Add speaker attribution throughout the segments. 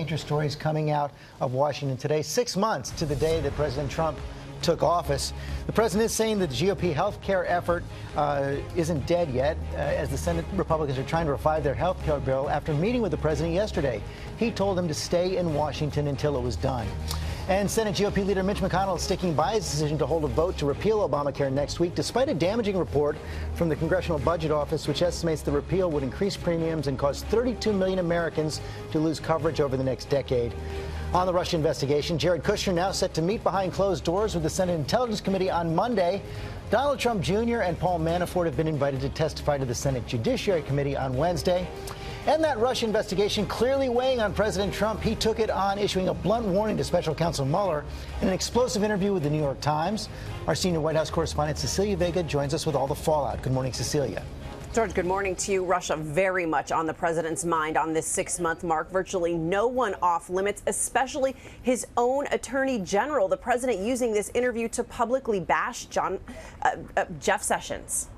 Speaker 1: major stories coming out of Washington today, 6 months to the day that President Trump took office. The president is saying that the GOP health care effort isn't dead yet, as the Senate Republicans are trying to revive their health care bill after meeting with the president yesterday. He told them to stay in Washington until it was done. And Senate GOP leader Mitch McConnell is sticking by his decision to hold a vote to repeal Obamacare next week, despite a damaging report from the Congressional Budget Office, which estimates the repeal would increase premiums and cause 32 million Americans to lose coverage over the next decade. On the Russia investigation, Jared Kushner now set to meet behind closed doors with the Senate Intelligence Committee on Monday. Donald Trump Jr. and Paul Manafort have been invited to testify to the Senate Judiciary Committee on Wednesday. And that Russia investigation clearly weighing on President Trump. He took it on, issuing a blunt warning to Special Counsel Mueller in an explosive interview with the New York Times. Our senior White House correspondent Cecilia Vega joins us with all the fallout. Good morning, Cecilia.
Speaker 2: George, good morning to you. Russia very much on the president's mind on this 6-month mark. Virtually no one off limits, especially his own attorney general. The president using this interview to publicly bash Jeff Sessions.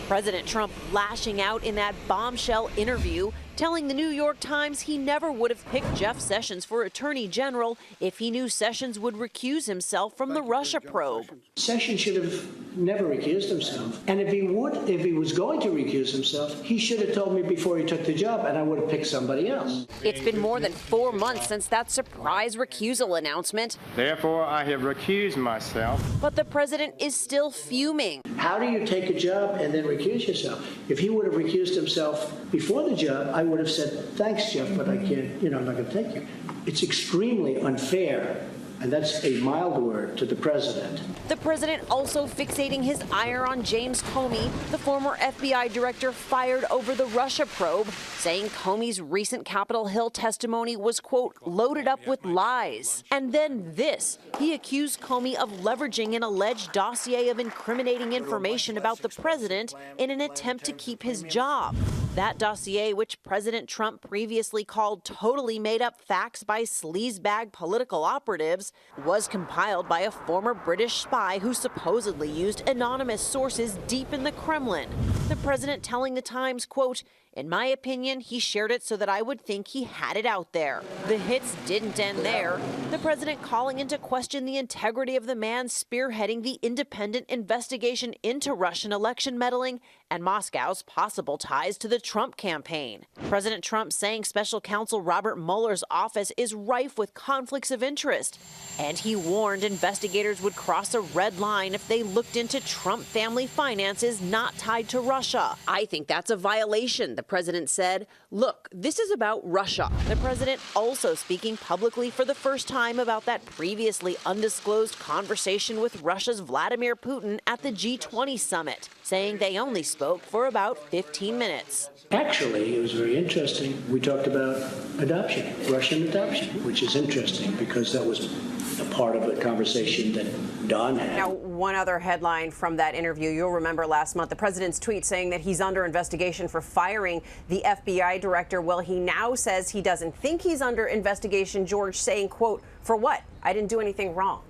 Speaker 3: President Trump lashing out in that bombshell interview, telling the New York Times he never would have picked Jeff Sessions for Attorney General if he knew Sessions would recuse himself from the Russia probe.
Speaker 4: Sessions should have never recused himself. And if he was going to recuse himself, he should have told me before he took the job, and I would have picked somebody else.
Speaker 3: It's been more than 4 months since that surprise recusal announcement.
Speaker 5: Therefore, I have recused myself.
Speaker 3: But the president is still fuming.
Speaker 4: How do you take a job and then recuse yourself? If he would have recused himself before the job, I would have said, thanks, Jeff, but I can't, I'm not going to take you. It's extremely unfair, and that's a mild word, to the president.
Speaker 3: The president also fixating his ire on James Comey, the former FBI director fired over the Russia probe, saying Comey's recent Capitol Hill testimony was, quote, loaded up with lies. And then this, he accused Comey of leveraging an alleged dossier of incriminating information about the president in an attempt to keep his job. That dossier, which President Trump previously called totally made-up facts by sleazebag political operatives, was compiled by a former British spy who supposedly used anonymous sources deep in the Kremlin. The president telling the Times, quote, in my opinion, he shared it so that I would think he had it out there. The hits didn't end there. The president calling into question the integrity of the man spearheading the independent investigation into Russian election meddling and Moscow's possible ties to the Trump campaign. President Trump saying special counsel Robert Mueller's office is rife with conflicts of interest. And he warned investigators would cross a red line if they looked into Trump family finances not tied to Russia. I think that's a violation, the president said. Look, this is about Russia. The president also speaking publicly for the first time about that previously undisclosed conversation with Russia's Vladimir Putin at the G20 summit, saying they only spoke for about 15 minutes.
Speaker 4: Actually, it was very interesting. We talked about adoption, Russian adoption, which is interesting because that was a part of a conversation that Don had.
Speaker 2: Now, one other headline from that interview. You'll remember last month the president's tweet saying that he's under investigation for firing the FBI director. Well, he now says he doesn't think he's under investigation, George, saying, quote, for what? I didn't do anything wrong.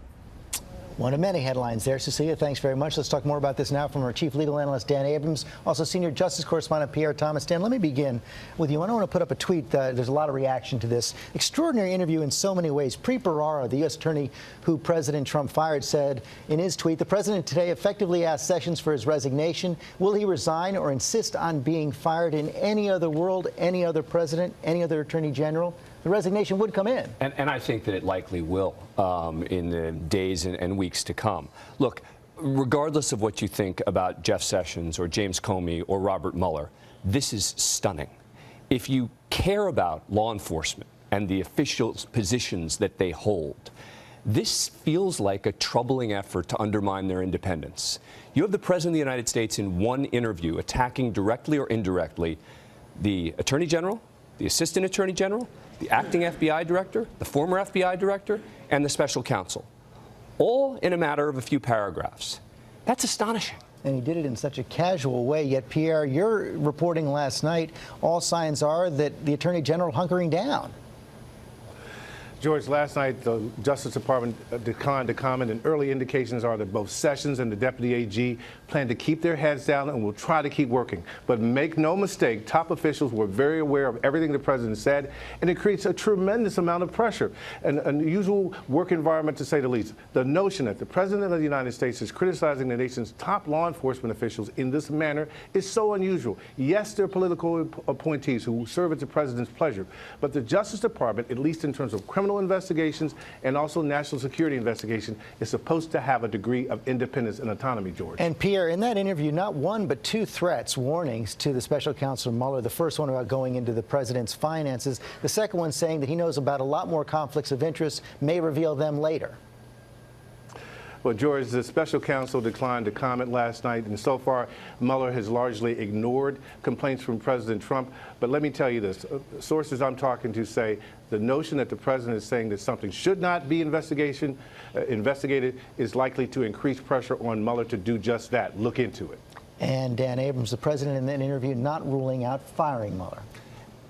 Speaker 1: One of many headlines there. Cecilia, thanks very much. Let's talk more about this now from our chief legal analyst, Dan Abrams, also senior justice correspondent, Pierre Thomas. Dan, let me begin with you. I don't want to put up a tweet. There's a lot of reaction to this. Extraordinary interview in so many ways. Preet Bharara, the U.S. attorney who President Trump fired, said in his tweet, the president today effectively asked Sessions for his resignation. Will he resign or insist on being fired in any other world, any other president, any other attorney general? The resignation would come in.
Speaker 6: And I think that it likely will in the days and weeks to come. Look, regardless of what you think about Jeff Sessions or James Comey or Robert Mueller, this is stunning. If you care about law enforcement and the official positions that they hold, this feels like a troubling effort to undermine their independence. You have the President of the United States in one interview attacking directly or indirectly the Attorney General, the Assistant Attorney General, the acting FBI director, the former FBI director, and the special counsel, all in a matter of a few paragraphs. That's astonishing.
Speaker 1: And he did it in such a casual way. Yet, Pierre, your reporting last night, all signs are that the Attorney General hunkering down.
Speaker 7: George, last night the Justice Department declined to comment, and early indications are that both Sessions and the Deputy AG plan to keep their heads down and will try to keep working. But make no mistake, top officials were very aware of everything the president said, and it creates a tremendous amount of pressure, an unusual work environment to say the least. The notion that the president of the United States is criticizing the nation's top law enforcement officials in this manner is so unusual. Yes, they're political appointees who serve at the president's pleasure, but the Justice Department, at least in terms of criminal investigations and also national security investigation, is supposed to have a degree of independence and autonomy, George.
Speaker 1: And Pierre, in that interview, not one but two threats, warnings to the special counsel Mueller. The first one about going into the president's finances. The second one saying that he knows about a lot more conflicts of interest, may reveal them later.
Speaker 7: Well, George, the special counsel declined to comment last night, and so far, Mueller has largely ignored complaints from President Trump. But let me tell you this. Sources I'm talking to say the notion that the president is saying that something should not be investigated is likely to increase pressure on Mueller to do just that, look into it. And
Speaker 1: Dan Abrams, the president in that interview, not ruling out firing Mueller.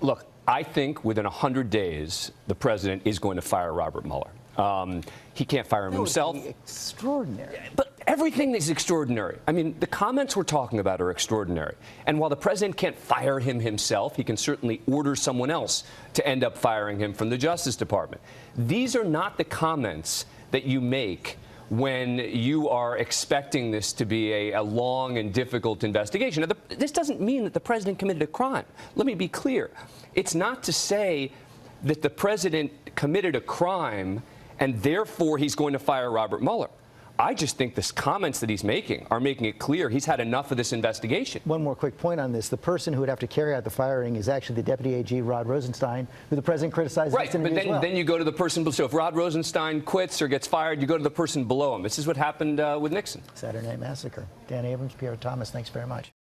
Speaker 6: Look, I think within 100 days, the president is going to fire Robert Mueller. He can't fire him himself.
Speaker 1: Extraordinary.
Speaker 6: But everything is extraordinary. I mean, the comments we're talking about are extraordinary. And while the president can't fire him himself, he can certainly order someone else to end up firing him from the Justice Department. These are not the comments that you make when you are expecting this to be a long and difficult investigation. Now, this doesn't mean that the president committed a crime. Let me be clear. It's not to say that the president committed a crime and therefore he's going to fire Robert Mueller. I just think the comments that he's making are making it clear he's had enough of this investigation.
Speaker 1: One more quick point on this. The person who would have to carry out the firing is actually the Deputy AG, Rod Rosenstein, who the president criticized.
Speaker 6: Right, but then you go to the person below. So if Rod Rosenstein quits or gets fired, you go to the person below him. This is what happened with Nixon.
Speaker 1: Saturday Night Massacre. Dan Abrams, Pierre Thomas, thanks very much.